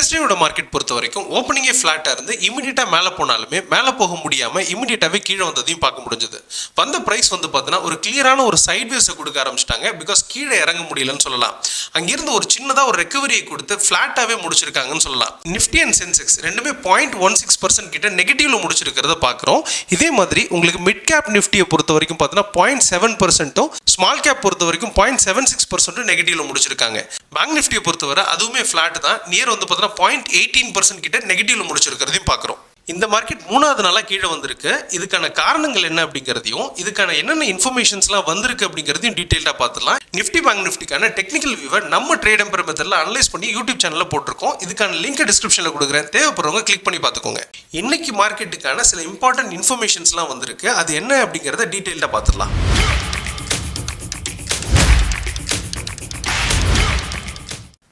வெனஸ்டேயோட market பொறுத்த வரைக்கும் ஓப்பனிங்கே ஃப்ளாட்டாக இருந்து இமீடியட்டாக மேலே போனாலுமே மேலே போக முடியாமல் இமீடியட்டாகவே கீழே வந்ததையும் பார்க்க முடிஞ்சது. வந்த ப்ரைஸ் வந்து பார்த்தீங்கன்னா ஒரு கிளியரான ஒரு சைட்வேஸை கொடுக்க ஆரம்பிச்சிட்டாங்க. பிகாஸ் கீழே இறங்க முடியலன்னு சொல்லலாம். அங்கிருந்து ஒரு சின்னதாக ஒரு ரெக்கவரியை கொடுத்து ஃப்ளாட்டாகவே முடிச்சிருக்காங்கன்னு சொல்லலாம். நிஃப்டி அண்ட் சென்செக்ஸ் ரெண்டுமே 0.16% கிட்ட நெகட்டிவ்ல முடிச்சிருக்கிறத பார்க்குறோம். இதே மாதிரி உங்களுக்கு மிட் கேப் நிஃப்டியை பொறுத்த வரைக்கும் பார்த்தீங்கன்னா 0.7%, ஸ்மால் கேப் பொறுத்த வரைக்கும் 0.76% நெகட்டிவ்ல முடிச்சிருக்காங்க. பேங்க் நிஃப்டியை பொறுத்தவரை அதுவுமே ஃப்ளாட் தான். நியர் வந்து பார்த்தீங்கன்னா 0.18% கிட்ட நெகட்டிவ்ல முடிச்சிருக்கிறதையும் பார்க்குறோம். இந்த மார்க்கெட் 3வது நாளாக கீழே வந்திருக்கு. இதுக்கான காரணங்கள் என்ன அப்படிங்கிறதையும் இதுக்கான என்னென்ன இன்ஃபர்மேஷன்ஸ்லாம் வந்திருக்கு அப்படிங்கிறதையும் டீட்டெயிலாக பார்த்துலாம். நிஃப்டி பேங்க் நிஃப்டிக்கான டெக்னிக்கல் வியூவை நம்ம ட்ரேட் எம்பர் மெத்தடில் அனலைஸ் பண்ணி யூடியூப் சேனலில் போட்டிருக்கோம். இதுக்கான லிங்க் டிஸ்கிரிப்ஷனில் கொடுக்குறேன். தேவைப்படுறவங்க கிளிக் பண்ணி பார்த்துக்கோங்க. இன்னைக்கு மார்க்கெட்டுக்கான சில இம்பார்ட்டன்ட் இன்ஃபர்மேஷன்ஸ்லாம் வந்திருக்கு. அது என்ன அப்படிங்கிறத டீட்டெயிலாக பார்த்துடலாம்.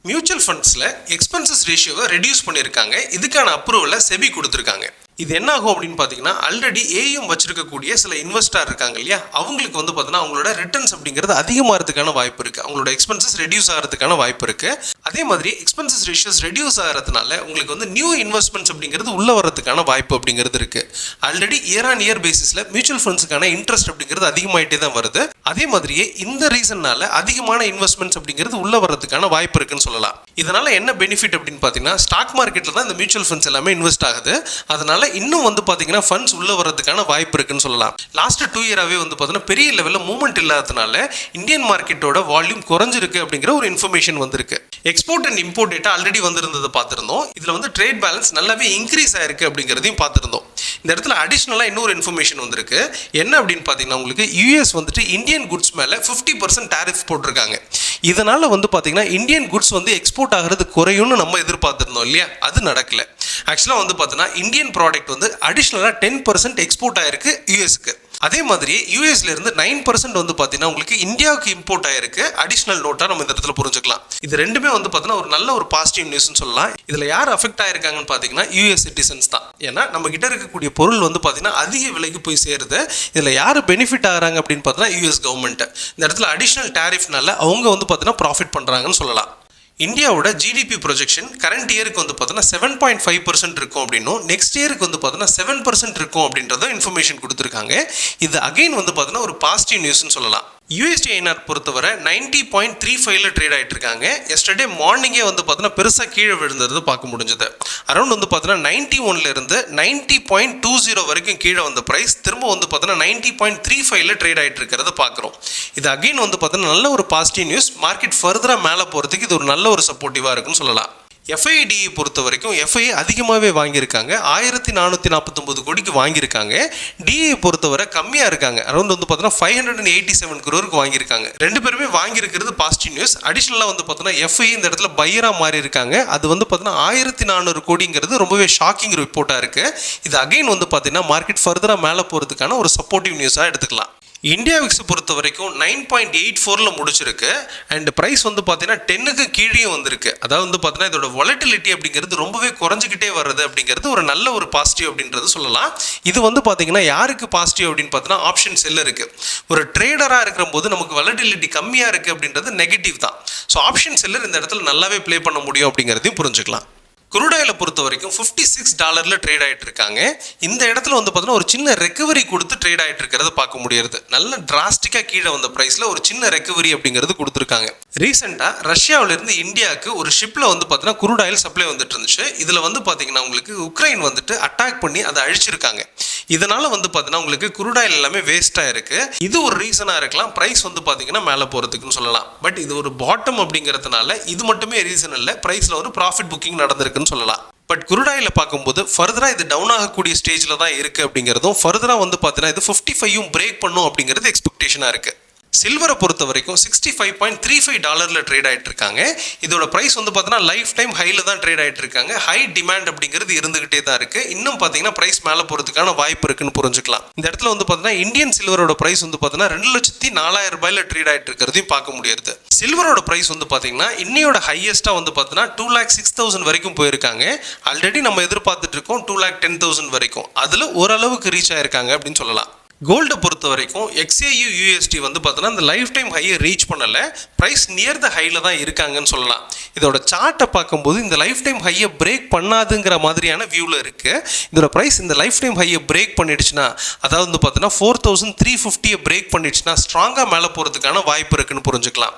மியூச்சுவல் ஃபண்ட்ஸில் எக்ஸ்பென்சஸ் ரேஷியோவை ரெடியூஸ் பண்ணியிருக்காங்க. இதுக்கான அப்ரூவலை செபி கொடுத்துருக்காங்க. இது என்ன ஆகும் அப்படின்னு பார்த்தீங்கன்னா ஆல்ரெடி ஏயும் வச்சிருக்கக்கூடிய சில இன்வெஸ்டர் இருக்காங்க இல்லையா, அவங்களுக்கு வந்து பார்த்தீங்கன்னா அவங்களோட ரிட்டர்ன்ஸ் அப்படிங்கிறது அதிகமாகிறதுக்கான வாய்ப்பு இருக்குது. அவங்களோட எக்ஸ்பென்சஸ் ரெடியூஸ் ஆகிறதுக்கான வாய்ப்பு இருக்குது. அதே மாதிரி எக்ஸ்பென்சஸ் ரேஷியோஸ் ரெடியூஸ் ஆகிறதுனால உங்களுக்கு வந்து நியூ இன்வெஸ்ட்மெண்ட்ஸ் அப்படிங்கிறது உள்ள வரதுக்கான வாய்ப்பு அப்படிங்கிறது இருக்குது. ஆல்ரெடி இயர் ஆன் இயர் பேசிஸில் மியூச்சுவல் ஃபண்ட்ஸுக்கான இன்ட்ரெஸ்ட் அப்படிங்கிறது அதிகமாகிட்டே தான் வருது. அதே மாதிரியே இந்த ரீசன்னால அதிகமான இன்வெஸ்ட்மெண்ட்ஸ் அப்படிங்கிறது உள்ள வரதுக்கான வாய்ப்பு இருக்குன்னு சொல்லலாம். இதனால என்ன பெனிஃபிட் அப்படின்னு பார்த்தீங்கன்னா ஸ்டாக் மார்க்கெட்டில் தான் இந்த மியூச்சுவல் ஃபண்ட்ஸ் எல்லாமே இன்வெஸ்ட் ஆகுது. அதனால இன்னும் வந்து பார்த்தீங்கன்னா ஃபண்ட்ஸ் உள்ள வரதுக்கான வாய்ப்பு இருக்குன்னு சொல்லலாம். லாஸ்ட் 2 இயராகவே வந்து பார்த்தீங்கன்னா பெரிய லெவலில் மூவ்மெண்ட் இல்லாததுனால இந்தியன் மார்க்கெட்டோட வால்யூம் குறைஞ்சிருக்கு அப்படிங்கிற ஒரு இன்ஃபர்மேஷன் வந்திருக்கு. Export and import data already வந்திருந்ததை பார்த்துருந்தோம். இதில் வந்து ட்ரேட் பேலன்ஸ் நல்லாவே இன்க்ரீஸ் ஆயிருக்கு அப்படிங்கிறதையும் பார்த்துருந்தோம். இந்த இடத்துல அடிஷ்னலாக இன்னொரு இன்ஃபர்மேஷன் வந்திருக்கு. என்ன அப்படின்னு பார்த்தீங்கன்னா உங்களுக்கு யூஎஸ் வந்துட்டு இந்தியன் குட்ஸ் மேலே 50% டாரிஃப் போட்டிருக்காங்க. இதனால வந்து பார்த்தீங்கன்னா இந்தியன் குட்ஸ் வந்து எக்ஸ்போர்ட் ஆகிறது குறையும்னு நம்ம எதிர்பார்த்துருந்தோம் இல்லையா, அது நடக்கல. ஆக்சுவலாக வந்து பார்த்தீங்கன்னா இந்தியன் ப்ராடக்ட் வந்து அடிஷ்னலாக 10% எக்ஸ்போர்ட் ஆயிருக்கு யூஎஸ்க்கு. அதே மாதிரி யூஎஸ்ல இருந்து 9% வந்து பார்த்தீங்கன்னா உங்களுக்கு இந்தியாவுக்கு இம்போர்ட் ஆயிருக்கு. அடிஷ்னல் நோட்டாக நம்ம இந்த இடத்துல புரிஞ்சுக்கலாம். இது ரெண்டுமே வந்து பார்த்தீங்கன்னா ஒரு நல்ல ஒரு பாசிட்டிவ் நியூஸ்னு சொல்லலாம். இதில் யார் அஃபெக்ட் ஆயிருக்காங்கன்னு பார்த்தீங்கன்னா யூஎஸ் சிட்டிசன்ஸ் தான். ஏன்னா நம்ம கிட்ட இருக்கக்கூடிய பொருள் வந்து பார்த்தீங்கன்னா அதிக விலைக்கு போய் சேருது. இதில் யார் பெனிஃபிட் ஆகிறாங்க அப்படின்னு பார்த்தீங்கன்னா யூஎஸ் கவர்மெண்ட். இந்த இடத்துல அடிஷ்னல் டேரிஃப்னால அவங்க வந்து பார்த்தீங்கன்னா ப்ராஃபிட் பண்ணுறாங்கன்னு சொல்லலாம். இந்தியாவோட ஜிடிபி ப்ரொஜெக்ஷன் கரண்ட் இயருக்கு வந்து பார்த்தீங்கன்னா 7.5% இருக்கும் அப்படின்னும் நெக்ஸ்ட் இயருக்கு வந்து பார்த்தீங்கன்னா 7% இருக்கும் அப்படின்றத இன்ஃபர்மேஷன் கொடுத்துருக்காங்க. இது அகைன் வந்து பார்த்தீங்கன்னா ஒரு பாசிட்டிவ் நியூஸ்னு சொல்லலாம். யூஎஸ்டி ஐஎன்ஆர் பொறுத்தவரை 90.35ல ட்ரேட் ஆகிட்டு இருக்காங்க. எஸ்டர்டே மார்னிங்கே வந்து பார்த்தீங்கன்னா பெருசாக கீழே விழுந்தது பார்க்க முடிஞ்சது. அரௌண்ட் வந்து பார்த்தீங்கன்னா 91ல இருந்து 90.20 வரைக்கும் கீழே வந்த ப்ரைஸ் திரும்ப வந்து பார்த்தீங்கன்னா 90.35ல ட்ரேட் ஆகிட்டு இருக்கிறத பார்க்குறோம். இது அகைன் வந்து பார்த்தீங்கன்னா நல்ல ஒரு பாசிட்டிவ் நியூஸ். மார்க்கெட் ஃபர்தராக மேலே போகிறதுக்கு இது ஒரு நல்ல ஒரு சப்போர்ட்டிவாக இருக்குன்னு சொல்லலாம். எஃப்ஐடியை பொறுத்த வரைக்கும் எஃப்ஐ அதிகமாகவே வாங்கியிருக்காங்க. 1449 கோடிக்கு வாங்கியிருக்காங்க. டிஏ பொறுத்தவரை கம்மியாக இருக்காங்க. அரௌண்ட் வந்து பார்த்தீங்கன்னா 587 crore வாங்கியிருக்காங்க. ரெண்டு பேருமே வாங்கியிருக்கிறது பாசிட்டிவ் நியூஸ். அடிஷ்னலாக வந்து பார்த்தீங்கன்னா எஃப்ஐ இந்த இடத்துல பையராக மாறி இருக்காங்க. அது வந்து பார்த்தீங்கன்னா 1400 கோடிங்கிறது ரொம்பவே ஷாக்கிங் ரிப்போர்ட்டாக இருக்குது. இது அகைன் வந்து பார்த்தீங்கன்னா மார்க்கெட் ஃபர்தராக மேலே போகிறதுக்கான ஒரு சப்போர்ட்டிவ் நியூஸாக எடுத்துக்கலாம். இந்தியா விக்ஸ் பொறுத்த வரைக்கும் 9.84ல முடிச்சிருக்கு. அண்ட் ப்ரைஸ் வந்து பார்த்தீங்கன்னா 10க்கு கீழே வந்திருக்கு. அதாவது வந்து பார்த்தீங்கன்னா இதோட வாலட்டிலிட்டி அப்படிங்கிறது ரொம்பவே குறைஞ்சிக்கிட்டே வருது அப்படிங்கிறது ஒரு நல்ல ஒரு பாசிட்டிவ் அப்படின்றது சொல்லலாம். இது வந்து பார்த்தீங்கன்னா யாருக்கு பாசிட்டிவ் அப்படின்னு பார்த்தீங்கன்னா ஆப்ஷன் செல்லருக்கு. ஒரு ட்ரேடராக இருக்கிற போது நமக்கு வாலட்டிலிட்டி கம்மியாக இருக்குது அப்படின்றது நெகட்டிவ் தான். ஸோ ஆப்ஷன் செல்லர் இந்த இடத்துல நல்லாவே ப்ளே பண்ண முடியும் அப்படிங்கிறதையும் புரிஞ்சுக்கலாம். குரூடாயில் பொறுத்த வரைக்கும் $56 ட்ரேட் ஆகிட்டு இருக்காங்க. இந்த இடத்துல வந்து பார்த்தீங்கன்னா ஒரு சின்ன ரெக்கவரி கொடுத்து ட்ரேட் ஆகிட்டு இருக்கிறத பார்க்க முடியுது. நல்ல டிராஸ்டிக்காக கீழே வந்த ப்ரைஸில் ஒரு சின்ன ரெக்கவரி அப்படிங்கிறது கொடுத்துருக்காங்க. ரீசெண்டாக ரஷ்யாவிலேருந்து இந்தியாவுக்கு ஒரு ஷிப்பில் வந்து பார்த்தீங்கன்னா குரூடாயில் சப்ளை வந்துட்டு இருந்துச்சு. இதில் வந்து பார்த்தீங்கன்னா உங்களுக்கு உக்ரைன் வந்துட்டு அட்டாக் பண்ணி அதை அழிச்சிருக்காங்க. இதனால வந்து பார்த்தீங்கன்னா உங்களுக்கு குரூடாயில் எல்லாமே வேஸ்ட்டாக இருக்குது. இது ஒரு ரீசனாக இருக்கலாம் ப்ரைஸ் வந்து பார்த்தீங்கன்னா மேலே போகிறதுக்குன்னு சொல்லலாம். பட் இது ஒரு பாட்டம் அப்படிங்கிறதுனால இது மட்டுமே ரீசன் இல்லை. ப்ரைஸில் ஒரு ப்ராஃபிட் புக்கிங் நடந்திருக்கு சொல்லலாம். பட் குரூடாயில் பார்க்கும்போது ஃபர்தராக இது டவுன் ஆகக்கூடிய ஸ்டேஜில் தான் இருக்குது அப்படிங்கிறதும் ஃபர்தராக வந்து பார்த்தீங்கன்னா இது 55யும் பிரேக் பண்ணும் அப்படிங்கிறது எக்ஸ்பெக்டேஷனாக இருக்குது. சில்வரை பொறுத்த வரைக்கும் $65.35ல ட்ரேட் ஆகிட்டு இருக்காங்க. இதோட ப்ரைஸ் வந்து பார்த்தீங்கன்னா லைஃப் டைம் ஹையில் தான் ட்ரேட் ஆகிட்டு இருக்காங்க. ஹை டிமாண்ட் அப்படிங்கிறது இருந்துகிட்டே தான் இருக்குது. இன்னும் பார்த்தீங்கன்னா ப்ரைஸ் மேலே போகிறதுக்கான வாய்ப்பு இருக்குன்னு புரிஞ்சுக்கலாம். இந்த இடத்துல வந்து பார்த்தீங்கன்னா இந்தியன் சில்வரோட ப்ரைஸ் வந்து பார்த்தீங்கன்னா $2,04,000 ட்ரேட் ஆகிட்டு இருக்கிறதையும் பார்க்க முடியுது. சில்வரோட ப்ரைஸ் வந்து பார்த்தீங்கன்னா இன்னையோட ஹையஸ்ட்டாக வந்து பார்த்தீங்கன்னா 2,06,000 வரைக்கும் போயிருக்காங்க. ஆல்ரெடி நம்ம எதிர்பார்த்துட்டு இருக்கோம் 2,10,000 வரைக்கும். அதில் ஓரளவுக்கு ரீச் ஆயிருக்காங்க அப்படின்னு சொல்லலாம். கோல்டை பொறுத்த வரைக்கும் XAU USD வந்து பார்த்தோன்னா இந்த லைஃப் டைம் ஹையை ரீச் பண்ணலை, ப்ரைஸ் நியர் த ஹையில் தான் இருக்காங்கன்னு சொல்லலாம். இதோட சார்ட்டை பார்க்கும்போது இந்த லைஃப் டைம் ஹையை பிரேக் பண்ணாதுங்கிற மாதிரியான வியூவில் இருக்குது. இதோட ப்ரைஸ் இந்த லைஃப் டைம் ஹையை பிரேக் பண்ணிடுச்சுன்னா, அதாவது வந்து பார்த்தோன்னா 4350 பிரேக் பண்ணிடுச்சுன்னா ஸ்ட்ராங்காக மேலே போகிறதுக்கான வாய்ப்பு இருக்குன்னு புரிஞ்சுக்கலாம்.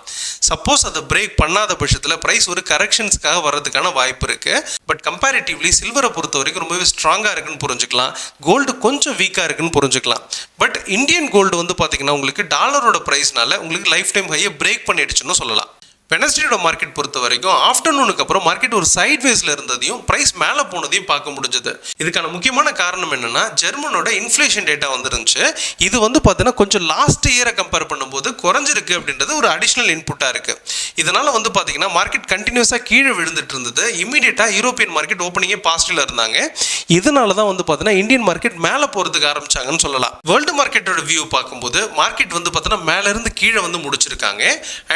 சப்போஸ் அதை பிரேக் பண்ணாத பட்சத்தில் ப்ரைஸ் ஒரு கரெக்ஷன்ஸ்க்காக வர்றதுக்கான வாய்ப்பு இருக்குது. பட் கம்பேரிட்டிவ்லி சில்வரை பொறுத்த வரைக்கும் ரொம்பவே ஸ்ட்ராங்காக இருக்குன்னு புரிஞ்சுக்கலாம். கோல்டு கொஞ்சம் வீக்காக இருக்குன்னு புரிஞ்சுக்கலாம். பட் இந்தியன் கோல்டு வந்து பார்த்தீங்கன்னா உங்களுக்கு டாலரோட ப்ரைஸ்னால உங்களுக்கு லைஃப் டைம் ஹையை பிரேக் பண்ணிடுச்சுன்னு சொல்லலாம். வெனஸ்டேயோட மார்க்கெட் பொறுத்த வரைக்கும் ஆஃப்டர்நூனுக்கு அப்புறம் மார்க்கெட் ஒரு சைட்வேஸில் இருந்ததையும் ப்ரைஸ் மேலே போனதையும் பார்க்க முடிஞ்சது. இதுக்கான முக்கியமான காரணம் என்னென்னா, ஜெர்மனோட இன்ஃப்ளேஷன் டேட்டா வந்துருந்துச்சு. இது வந்து பார்த்தீங்கன்னா கொஞ்சம் லாஸ்ட் இயரை கம்பேர் பண்ணும்போது குறைஞ்சிருக்கு அப்படின்றது ஒரு அடிஷ்னல் இன்புட்டாக இருக்குது. இதனால் வந்து பார்த்தீங்கன்னா மார்க்கெட் கண்டினியூஸாக கீழே விழுந்துட்டு இருந்தது. இமீடியட்டாக யூரோப்பியன் மார்க்கெட் ஓப்பனிங்கே பாசிட்டிவ்ல இருந்தாங்க. இதனால தான் வந்து பார்த்தீங்கன்னா இந்தியன் மார்க்கெட் மேலே போகிறதுக்கு ஆரம்பிச்சாங்கன்னு சொல்லலாம். வேர்ல்டு மார்க்கெட்டோட வியூ பார்க்கும்போது மார்க்கெட் வந்து பார்த்தீங்கன்னா மேலேருந்து கீழே வந்து முடிச்சிருக்காங்க.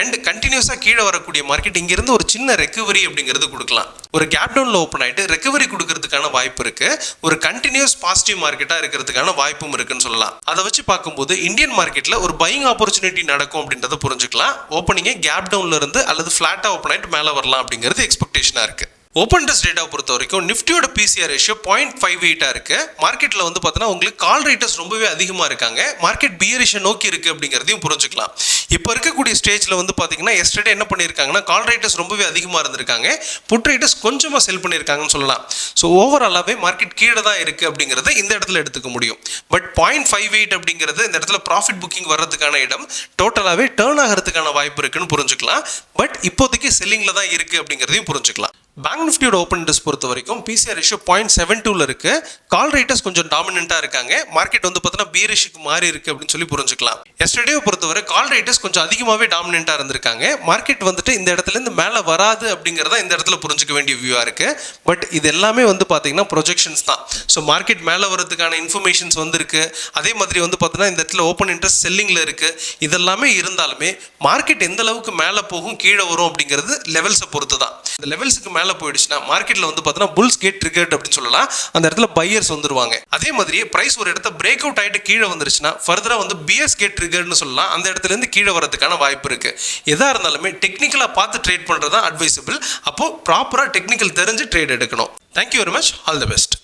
அண்ட் கண்டினியூஸாக கீழே வரக்கூடிய மார்க்கெட் இங்கிருந்து ஒரு சின்ன ரெக்கவரி அப்படிங்கிறது கொடுக்கலாம். ஒரு கேப் டவுன்ல ஓப்பன் ஆயிட்டு ரெக்கவரி கொடுக்கறதுக்கான வாய்ப்பு இருக்கு. ஒரு கண்டினியூஸ் பாசிட்டிவ் மார்க்கெட்டா இருக்கிறதுக்கான வாய்ப்பும் இருக்குன்னு சொல்லலாம். அதை வச்சு பார்க்கும்போது இந்தியன் மார்க்கெட்ல ஒரு பையிங் ஆப்பர்ச்சுனிட்டி நடக்கும் அப்படின்றத புரிஞ்சுக்கலாம். ஓப்பனிங்கே கேப் டவுன்ல இருந்து அல்லது ஃபிளாட்டா ஓப்பன் ஆயிட்டு மேலே வரலாம் அப்படிங்கிறது எக்ஸ்பெக்டேஷனா இருக்கு. ஓப்பன் டெஸ்ட் டேட்டா பொறுத்த வரைக்கும் நிஃப்டியோட PCR ரேஷியோ 0.58 இருக்கு. மார்க்கெட்டில் வந்து பார்த்தீங்கன்னா உங்களுக்கு கால் ரைட்டர்ஸ் ரொம்பவே அதிகமாக இருக்காங்க. மார்க்கெட் பியரிஷை நோக்கி இருக்கு அப்படிங்கிறதையும் புரிஞ்சுக்கலாம். இப்போ இருக்கக்கூடிய ஸ்டேஜில் வந்து பார்த்தீங்கன்னா எஸ்டர்டே என்ன பண்ணியிருக்காங்கன்னா கால் ரைட்டர்ஸ் ரொம்பவே அதிகமாக இருந்திருக்காங்க, புட் ரைட்டர்ஸ் கொஞ்சமாக செல் பண்ணியிருக்காங்கன்னு சொல்லலாம். ஸோ ஓவராலாகவே மார்க்கெட் கீழே தான் இருக்குது அப்படிங்கிறத இந்த இடத்துல எடுத்துக்க முடியும். பட் 0.58 அப்படிங்கிறது இந்த இடத்துல ப்ராஃபிட் புக்கிங் வர்றதுக்கான இடம், டோட்டலாகவே டேர்ன் ஆகிறதுக்கான வாய்ப்பு இருக்குன்னு புரிஞ்சுக்கலாம். பட் இப்போதைக்கு செல்லிங்கில் தான் இருக்குது அப்படிங்கிறதையும் புரிஞ்சுக்கலாம். பேங்க் நிஃப்டியோட ஓப்பன் இன்ட்ரெஸ்ட் பொறுத்த வரைக்கும் PCR ரேஷியோ 0.72 இருக்கு. கால் ரைட்டர்ஸ் கொஞ்சம் டாமினென்ட்டாக இருக்காங்க. மார்க்கெட் வந்து பார்த்தீங்கன்னா பியரிஷுக்கு மாறி இருக்கு அப்படின்னு சொல்லி புரிஞ்சுக்கலாம். எஸ்டர்டே பொறுத்தவரை கால் ரைட்டர்ஸ் கொஞ்சம் அதிகமாகவே டாமினென்ட்டாக இருந்திருக்காங்க. மார்க்கெட் வந்துட்டு இந்த இடத்துலேருந்து மேலே வராது அப்படிங்கிறத இந்த இடத்துல புரிஞ்சுக்க வேண்டிய வியூவாக இருக்கு. பட் இது எல்லாமே வந்து பார்த்தீங்கன்னா ப்ரொஜெக்ஷன்ஸ் தான். ஸோ மார்க்கெட் மேலே வரதுக்கான இன்ஃபர்மேஷன்ஸ் வந்துருக்கு. அதே மாதிரி வந்து பார்த்தீங்கன்னா இந்த இடத்துல ஓப்பன் இன்ட்ரெஸ்ட் செல்லிங்கில் இருக்கு. இதெல்லாமே இருந்தாலுமே மார்க்கெட் எந்த அளவுக்கு மேலே போகும் கீழே வரும் அப்படிங்கிறது லெவல்ஸை பொறுத்து தான். இந்த லெவல்ஸுக்கு மேலே போயிடுச்சுன்னா மார்க்கெட்ல வந்து பார்த்தீங்கன்னா புல்ஸ் கேட் ட்ரிகர்ட் அப்படின்னு சொல்லலாம். அந்த இடத்துல பையர்ஸ் வந்துருவாங்க. அதே மாதிரியே பிரைஸ் ஒரு இடத்த பிரேக் அவுட் ஆகிட்டு கீழே வந்துருச்சுன்னா ஃபர்தரா வந்து பியர்ஸ் கேட் ட்ரிகர்ட்னு சொல்லலாம். அந்த இடத்துல இருந்து கீழே வரதுக்கான வாய்ப்பு இருக்கு. எதா இருந்தாலுமே டெக்னிக்கலா பார்த்து ட்ரேட் பண்றது தான் அட்வைசபிள். அப்போ ப்ராப்பரா டெக்னிக்கல் தெரிஞ்சு ட்ரேட் எடுக்கணும். Thank you very much. All the best.